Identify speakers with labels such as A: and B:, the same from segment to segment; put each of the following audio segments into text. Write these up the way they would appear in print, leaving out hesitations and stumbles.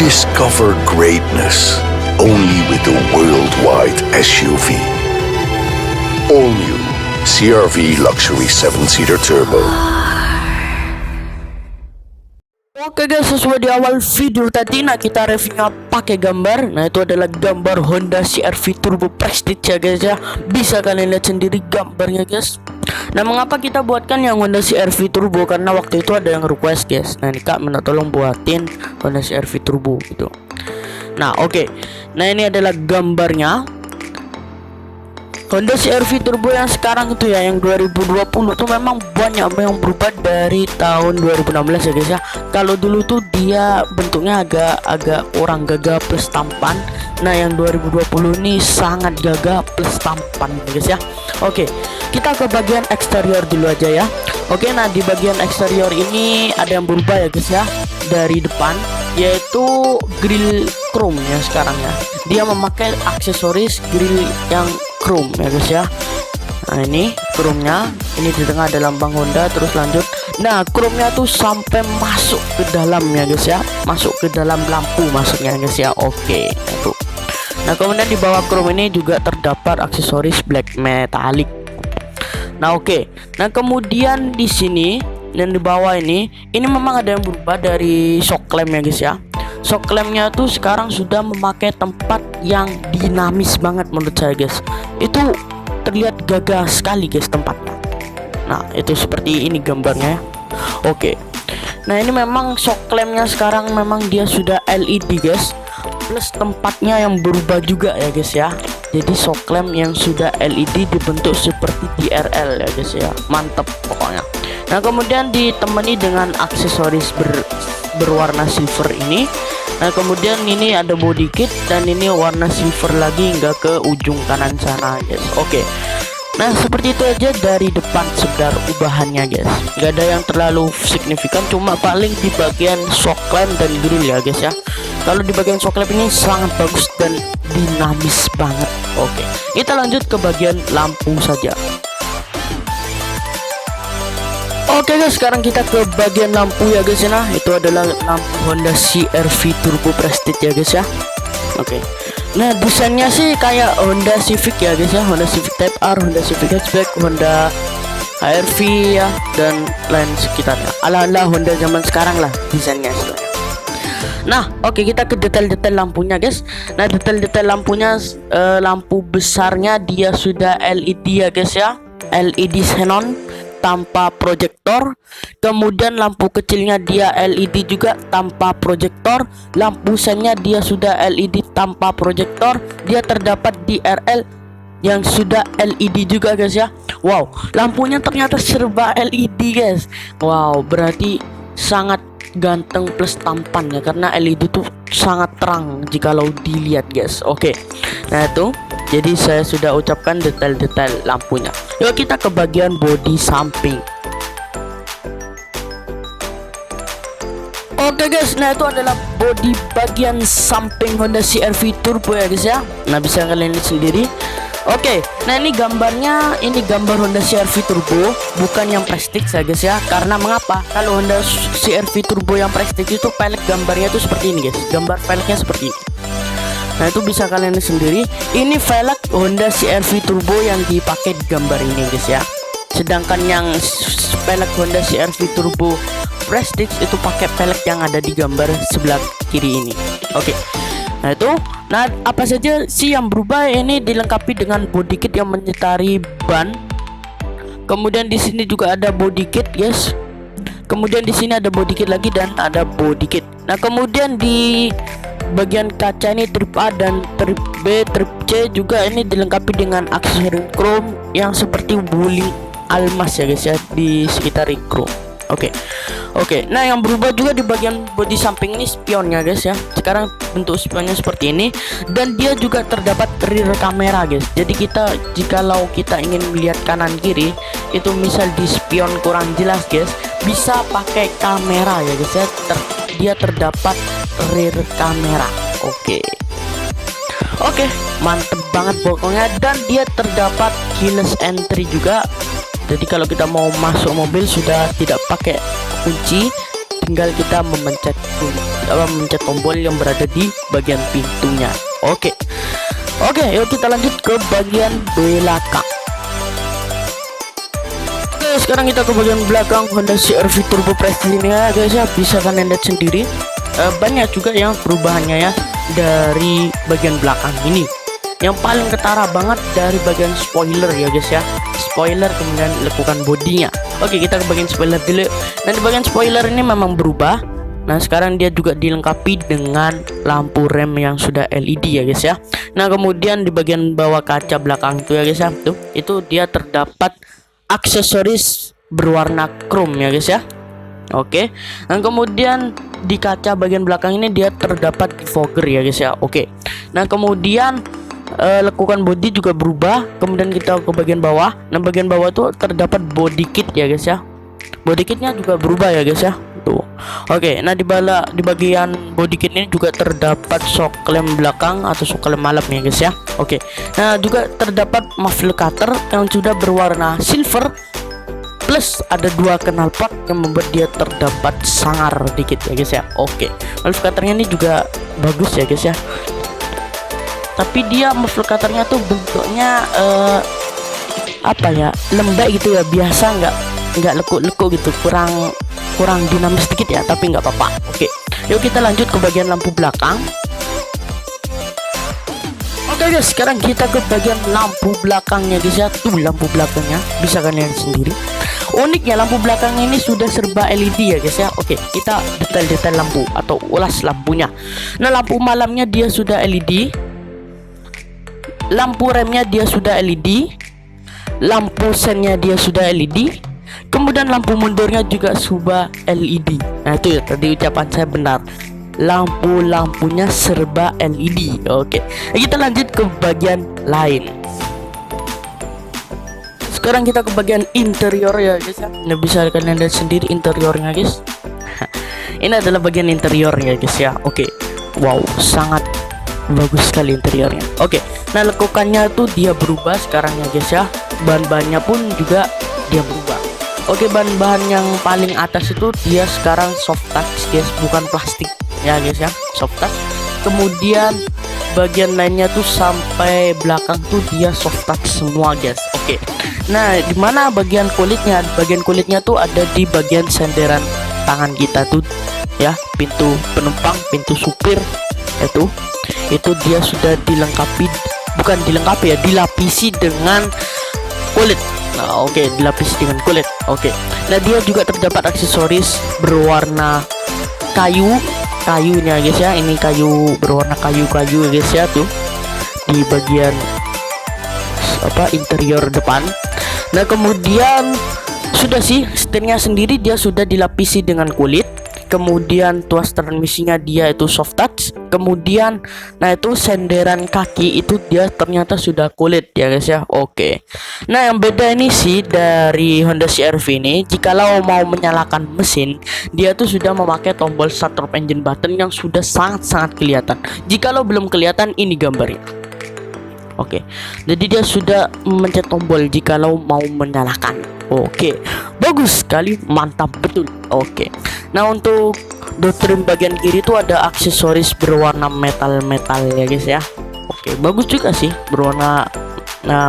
A: Discover greatness only with the worldwide SUV. All new CR-V Luxury 7-seater Turbo.
B: Oke guys, sesuai di awal video tadi, kita reviewnya pakai gambar. Nah, itu adalah gambar Honda CR-V Turbo Prestige ya guys ya. Bisa kalian lihat sendiri gambarnya guys. Nah, mengapa kita buatkan yang Honda CR-V Turbo? Karena waktu itu ada yang request guys. Nah, ini Kak minta tolong buatin Honda CR-V Turbo gitu. Nah, oke. Nah, ini adalah gambarnya Honda CR-V Turbo yang sekarang itu ya, yang 2020 tuh memang banyak yang berubah dari tahun 2016 ya guys ya. Kalau dulu tuh dia bentuknya agak orang gagah plus tampan. Nah, yang 2020 ini sangat gagah plus tampan ya guys ya. Oke, kita ke bagian eksterior dulu aja ya. Oke, nah di bagian eksterior ini ada yang berubah ya guys ya. Dari depan, yaitu grill chrome ya sekarang ya. Dia memakai aksesoris grill yang chrome ya guys ya. Nah, ini chrome-nya, ini di tengah ada lambang Honda, terus lanjut. Nah, chrome-nya tuh sampai masuk ke dalam ya guys ya, masuk ke dalam lampu masuknya guys ya. Oke, itu. Nah, kemudian di bawah chrome ini juga terdapat aksesoris black metallic. Nah, oke. Nah, kemudian di sini dan di bawah ini memang ada yang berubah dari shock lamp ya guys ya. Shock lampnya tuh sekarang sudah memakai tempat yang dinamis banget menurut saya guys. Itu terlihat gagah sekali guys tempatnya. Nah, itu seperti ini gambarnya ya. Oke. Nah, ini memang shock lampnya sekarang memang dia sudah LED guys. Plus tempatnya yang berubah juga ya guys ya. Jadi shock lamp yang sudah LED dibentuk seperti DRL ya guys ya. Mantep pokoknya. Nah, kemudian ditemani dengan aksesoris berwarna silver ini. Nah, kemudian ini ada body kit dan ini warna silver lagi hingga ke ujung kanan sana guys. Oke. Nah, seperti itu aja dari depan sekedar ubahannya guys. Gak ada yang terlalu signifikan, cuma paling di bagian shock lamp dan grill ya guys ya. Kalau di bagian shock lamp ini sangat bagus dan dinamis banget. Oke, kita lanjut ke bagian lampu saja. Oke guys, sekarang kita ke bagian lampu ya guys ya. Nah, itu adalah lampu Honda CR-V Turbo Prestige ya guys ya. Oke. Nah, desainnya sih kayak Honda Civic ya guys ya. Honda Civic Type R, Honda Civic Hatchback, Honda HR-V ya, dan lain sekitarnya. Ala-ala Honda zaman sekarang lah desainnya sebenarnya. Nah, oke, kita ke detail-detail lampunya guys. Nah, detail-detail lampunya, lampu besarnya dia sudah LED ya guys ya. LED xenon tanpa proyektor. Kemudian lampu kecilnya dia LED juga tanpa proyektor. Lampu sennya dia sudah LED tanpa proyektor. Dia terdapat DRL yang sudah LED juga guys ya. Wow, lampunya ternyata serba LED guys. Wow, berarti sangat ganteng plus tampan ya, karena LED itu sangat terang jikalau dilihat guys. Oke. Nah, itu jadi saya sudah ucapkan detail-detail lampunya. Yuk kita ke bagian bodi samping. Oke guys, nah itu adalah bodi bagian samping Honda CR-V Turbo ya guys ya. Nah, bisa kalian lihat sendiri. Oke, nah ini gambarnya, ini gambar Honda CR-V Turbo, bukan yang Prestige ya guys ya. Karena mengapa? Kalau Honda CR-V Turbo yang Prestige itu pelek gambarnya itu seperti ini guys. Gambar peleknya seperti ini. Nah, itu bisa kalian lihat sendiri. Ini velg Honda CR-V Turbo yang dipakai di gambar ini guys ya. Sedangkan yang velg Honda CR-V Turbo Prestige itu pakai velg yang ada di gambar sebelah kiri ini. Oke. Nah, itu. Nah, apa saja sih yang berubah? Ini dilengkapi dengan body kit yang menyetari ban. Kemudian di sini juga ada body kit guys. Kemudian di sini ada body kit lagi dan ada body kit. Nah, kemudian di bagian kaca ini trip A dan trip B, trip C juga ini dilengkapi dengan aksesoris chrome yang seperti wuling almas ya guys ya di sekitar chrome. Oke. Nah, yang berubah juga di bagian bodi samping ini spionnya guys ya. Sekarang bentuk spionnya seperti ini dan dia juga terdapat rear kamera guys. Jadi kita jikalau kita ingin melihat kanan kiri itu misal di spion kurang jelas guys, bisa pakai kamera ya guys ya. Dia terdapat rear kamera. Oke, mantep banget pokoknya. Dan dia terdapat keyless entry juga. Jadi kalau kita mau masuk mobil sudah tidak pakai kunci, tinggal kita memencet tombol yang berada di bagian pintunya. Oke, yuk kita lanjut ke bagian belakang. Oke, sekarang kita ke bagian belakang Honda CR-V Turbo Prestige ini ya guys ya. Bisa kalian lihat sendiri, banyak juga yang perubahannya ya dari bagian belakang ini. Yang paling ketara banget dari bagian spoiler ya guys ya. Spoiler, kemudian lekukan bodinya. Oke, kita ke bagian spoiler dulu. Nah, di bagian spoiler ini memang berubah. Nah, sekarang dia juga dilengkapi dengan lampu rem yang sudah LED ya guys ya. Nah, kemudian di bagian bawah kaca belakang itu ya guys ya, tuh itu dia terdapat aksesoris berwarna chrome ya guys ya. Oke. Dan kemudian di kaca bagian belakang ini dia terdapat defogger ya guys ya. Oke. Nah, kemudian lekukan bodi juga berubah. Kemudian kita ke bagian bawah. Nah, bagian bawah tuh terdapat body kit ya guys ya. Body kitnya juga berubah ya guys ya. Tuh. Oke, nah di bagian body kit ini juga terdapat shock lamp belakang atau shock lamp malam ya guys ya. Oke. Nah, juga terdapat muffler cutter yang sudah berwarna silver, plus ada 2 knalpot yang membuat dia terdapat sangar dikit ya guys ya. Oke. Muffler cutternya ini juga bagus ya guys ya. Tapi dia muffler cutternya tuh bentuknya apa ya, lembek gitu ya, biasa nggak lekuk-lekuk gitu, kurang dinamis sedikit ya, tapi nggak apa-apa. Oke, yuk kita lanjut ke bagian lampu belakang. Oke guys, sekarang kita ke bagian lampu belakangnya guys ya. Tuh lampu belakangnya bisa kalian lihat sendiri. Uniknya lampu belakang ini sudah serba LED ya guys ya. Oke, kita detail-detail lampu atau ulas lampunya. Nah, lampu malamnya dia sudah LED. Lampu remnya dia sudah LED, lampu sennya dia sudah LED, kemudian lampu mundurnya juga sudah LED. Nah, itu ya, tadi ucapan saya benar, lampunya serba LED. Oke, kita lanjut ke bagian lain. Sekarang kita ke bagian interior ya guys ya. Nah, bisa kalian lihat sendiri interiornya guys. Ini adalah bagian interior ya guys ya. Oke, wow, sangat bagus sekali interiornya. Oke, nah lekukannya tuh dia berubah sekarang ya guys ya. Bahan-bahannya pun juga dia berubah. Oke, bahan-bahan yang paling atas itu dia sekarang soft touch guys, bukan plastik ya guys ya, soft touch. Kemudian bagian lainnya tuh sampai belakang tuh dia soft touch semua guys. Oke, nah dimana bagian kulitnya? Bagian kulitnya tuh ada di bagian senderan tangan kita tuh ya, pintu penumpang, pintu supir itu dia sudah dilapisi dengan kulit. Nah, oke, dilapisi dengan kulit. Oke. Nah, dia juga terdapat aksesoris berwarna kayunya guys ya. Ini kayu berwarna kayu ya guys ya, tuh di bagian interior depan. Nah, kemudian sudah sih setirnya sendiri dia sudah dilapisi dengan kulit. Kemudian tuas transmisinya dia itu soft touch. Kemudian nah itu senderan kaki itu dia ternyata sudah kulit ya guys ya. Oke. Nah, yang beda ini sih dari Honda CR-V ini, jikalau mau menyalakan mesin, dia tuh sudah memakai tombol start up engine button yang sudah sangat-sangat kelihatan. Jikalau belum kelihatan, ini gambarnya. Oke. Jadi dia sudah mencet tombol jikalau mau menyalakan. Oke. Bagus sekali, mantap betul. Oke. Nah, untuk door trim bagian kiri itu ada aksesoris berwarna metal ya guys ya. Oke, bagus juga sih, berwarna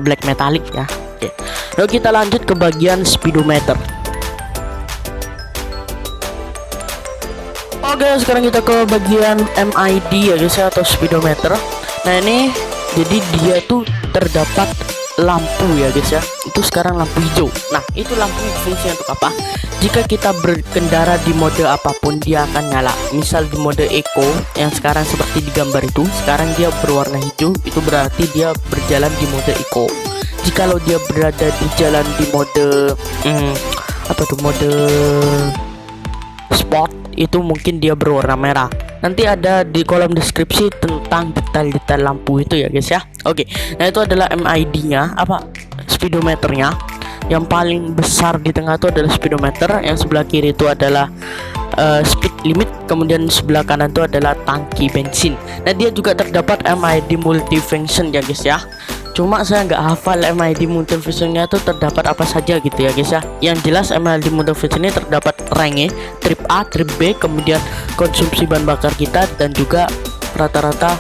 B: black metallic ya. Oke. Lalu kita lanjut ke bagian speedometer. Oke, sekarang kita ke bagian MID ya guys ya, atau speedometer. Nah, ini jadi dia tuh terdapat lampu ya guys ya. Itu sekarang lampu hijau. Nah, itu lampu fungsinya untuk apa? Jika kita berkendara di mode apapun dia akan nyala. Misal di mode eco yang sekarang seperti di gambar itu, sekarang dia berwarna hijau, itu berarti dia berjalan di mode eco. Jikalau dia berada di jalan di mode mode sport, itu mungkin dia berwarna merah. Nanti ada di kolom deskripsi tentang detail-detail lampu itu ya guys ya. Oke. Nah, itu adalah MID-nya, speedometernya. Yang paling besar di tengah itu adalah speedometer, yang sebelah kiri itu adalah speed limit, kemudian sebelah kanan itu adalah tangki bensin. Nah, dia juga terdapat MID multifunction ya guys ya. Cuma saya nggak hafal MID multifunctionnya itu terdapat apa saja gitu ya guys ya. Yang jelas MID multifunction ini terdapat range, trip A, trip B, kemudian konsumsi bahan bakar kita, dan juga rata-rata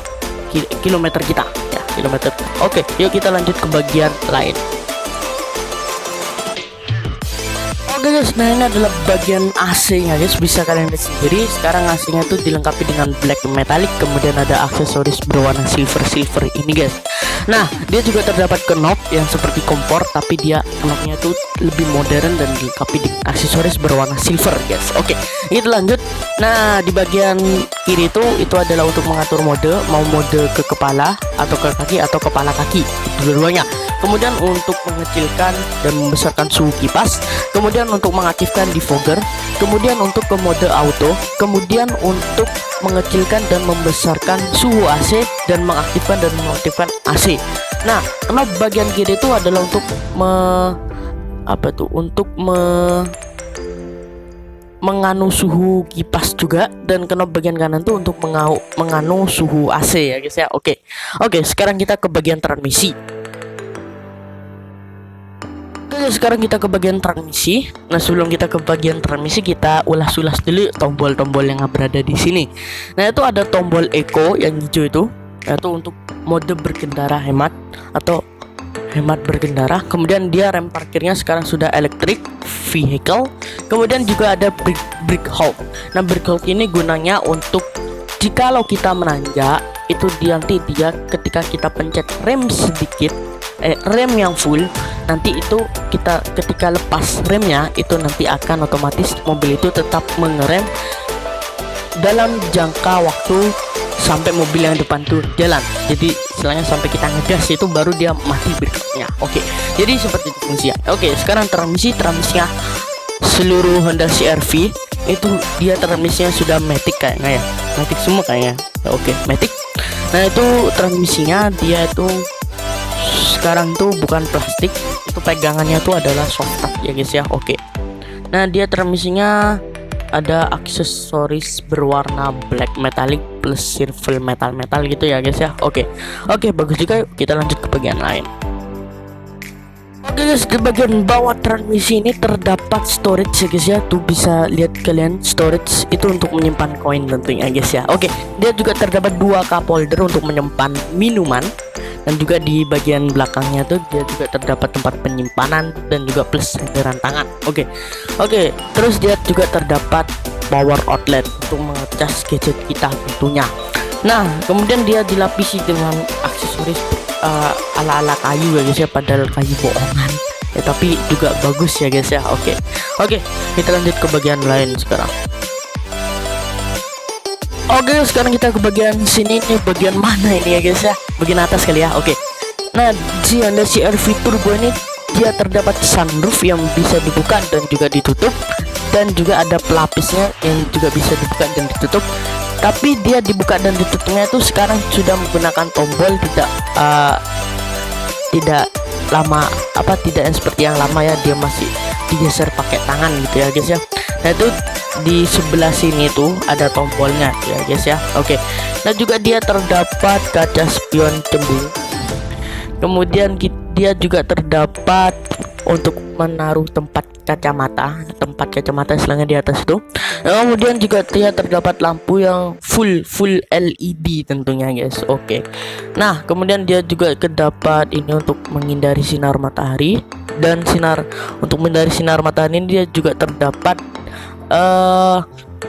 B: kilometer kita ya, kilometer. Oke, yuk kita lanjut ke bagian lain. Oke guys, nah ini adalah bagian AC-nya guys, bisa kalian lihat sendiri. Sekarang AC-nya tuh dilengkapi dengan black metallic, kemudian ada aksesoris berwarna silver ini guys. Nah, dia juga terdapat knob yang seperti kompor, tapi dia knobnya tuh lebih modern dan dilengkapi dengan aksesoris berwarna silver guys. Oke, kita lanjut. Nah, di bagian kiri itu adalah untuk mengatur mode, mau mode ke kepala atau ke kaki atau kepala kaki, dua-duanya. Kemudian untuk mengecilkan dan membesarkan suhu kipas, kemudian untuk mengaktifkan defogger, kemudian untuk ke mode auto, kemudian untuk mengecilkan dan membesarkan suhu AC, dan mengaktifkan dan mengaktifkan AC. Nah, knob bagian kiri itu adalah untuk menganu suhu kipas juga, dan knob bagian kanan tuh untuk menganu suhu AC ya guys ya. Oke, sekarang kita ke bagian transmisi. Sekarang kita ke bagian transmisi. Nah, sebelum kita ke bagian transmisi, kita ulas-ulas dulu tombol-tombol yang berada di sini. Nah, itu ada tombol eco yang hijau itu, yaitu untuk mode berkendara hemat atau hemat berkendara. Kemudian dia rem parkirnya sekarang sudah electric vehicle. Kemudian juga ada brake hold. Nah, brake hold ini gunanya untuk jikalau kita menanjak, itu nanti dia ketika kita pencet rem sedikit, rem yang full, nanti itu kita ketika lepas remnya itu nanti akan otomatis mobil itu tetap mengerem dalam jangka waktu sampai mobil yang depan tuh jalan. Jadi istilahnya sampai kita ngegas itu baru dia mati brake-nya. Oke, jadi seperti itu fungsinya. Oke, sekarang transmisinya seluruh Honda CR-V itu dia transmisinya sudah matic kayaknya ya, matic semua kayaknya. Oke, matic. Nah, itu transmisinya dia itu sekarang tuh bukan plastik, itu pegangannya tuh adalah soft touch ya guys ya. Oke, nah dia transmisinya ada aksesoris berwarna black metallic plus silver metal gitu ya guys ya. Oke, bagus juga. Yuk kita lanjut ke bagian lain. Oke guys, di bagian bawah transmisi ini terdapat storage ya guys ya. Tuh bisa lihat kalian, storage itu untuk menyimpan koin tentunya guys ya. Oke, dia juga terdapat 2 cup holder untuk menyimpan minuman, dan juga di bagian belakangnya tuh dia juga terdapat tempat penyimpanan dan juga plus renderan tangan. Oke, terus dia juga terdapat power outlet untuk mengecas gadget kita tentunya. Nah, kemudian dia dilapisi dengan aksesoris ala-ala kayu ya guys ya, padahal kayu bohongan ya, tapi juga bagus ya guys ya. Oke, kita lanjut ke bagian lain sekarang. Oke, sekarang kita ke bagian sini nih. Bagian mana ini ya guys ya? Bagian atas kali ya. Oke. Nah, di Honda CR-V Turbo ini dia terdapat sunroof yang bisa dibuka dan juga ditutup, dan juga ada pelapisnya yang juga bisa dibuka dan ditutup. Tapi dia dibuka dan ditutupnya itu sekarang sudah menggunakan tombol, tidak lama tidak yang seperti yang lama ya, dia masih digeser pakai tangan gitu ya guys ya. Nah, itu di sebelah sini tuh ada tombolnya ya guys ya. Oke, nah juga dia terdapat kaca spion cembung, kemudian dia juga terdapat untuk menaruh tempat kacamata istilahnya di atas tuh. Nah, kemudian juga dia terdapat lampu yang full LED tentunya guys. Oke, nah kemudian dia juga terdapat ini untuk menghindari sinar matahari, dan untuk menghindari sinar matahari ini dia juga terdapat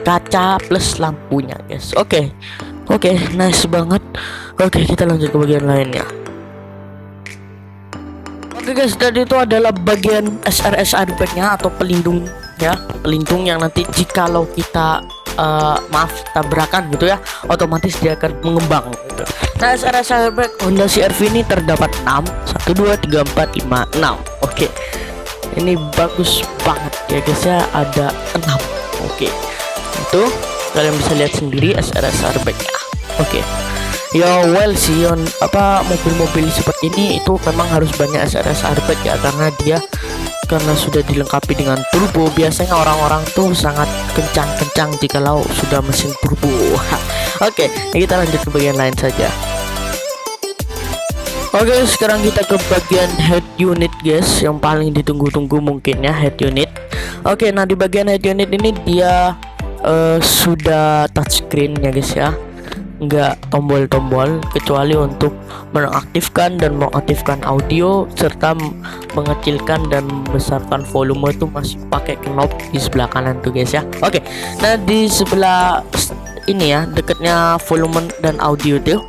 B: kaca plus lampunya guys. Oke, nice banget. Oke, kita lanjut ke bagian lainnya. Oke guys, tadi itu adalah bagian SRS airbagnya atau pelindung ya, pelindung yang nanti jikalau kita tabrakan gitu ya, otomatis dia akan mengembang gitu. Nah, SRS airbag Honda CR-V ini terdapat 6, 1, 2, 3, 4, 5, 6. Oke, ini bagus banget ya guys ya, ada 6. Oke, itu kalian bisa lihat sendiri SRS airbagnya. Oke, ya well sih mobil-mobil seperti ini itu memang harus banyak SRS airbag ya, karena sudah dilengkapi dengan turbo. Biasanya orang-orang tuh sangat kencang jikalau sudah mesin turbo. Oke, kita lanjut ke bagian lain saja. Oke, sekarang kita ke bagian head unit guys, yang paling ditunggu-tunggu mungkin ya, head unit. Oke, nah di bagian head unit ini dia sudah touchscreen ya guys ya, nggak tombol-tombol, kecuali untuk menonaktifkan dan mengaktifkan audio serta mengecilkan dan membesarkan volume itu masih pakai knob di sebelah kanan tuh guys ya. Oke, nah di sebelah ini ya, dekatnya volume dan audio tuh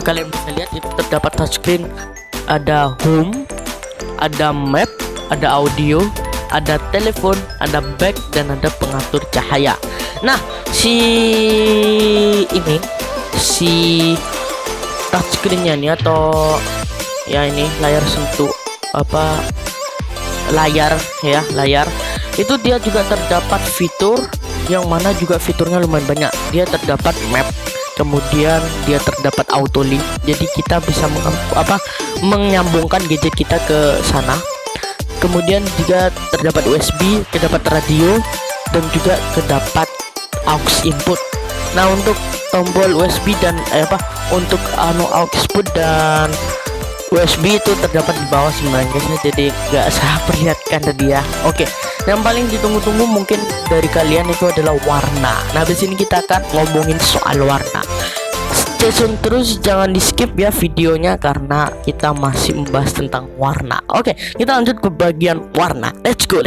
B: kalian bisa lihat itu terdapat touchscreen, ada home, ada map, ada audio, ada telepon, ada back, dan ada pengatur cahaya. Nah, si touchscreennya nih, atau ya ini layar sentuh layar itu dia juga terdapat fitur yang mana juga fiturnya lumayan banyak. Dia terdapat map, kemudian dia terdapat auto link, jadi kita bisa menyambungkan gadget kita ke sana. Kemudian juga terdapat USB, terdapat radio, dan juga terdapat aux input. Nah, untuk tombol USB dan untuk aux input dan USB itu terdapat di bawah sebenarnya guys, jadi nggak saya perlihatkan tadi ya. Oke, yang paling ditunggu-tunggu mungkin dari kalian itu adalah warna. Nah, di sini kita akan ngomongin soal warna. Stay tune terus, jangan di skip ya videonya karena kita masih membahas tentang warna. Oke, kita lanjut ke bagian warna. Let's go.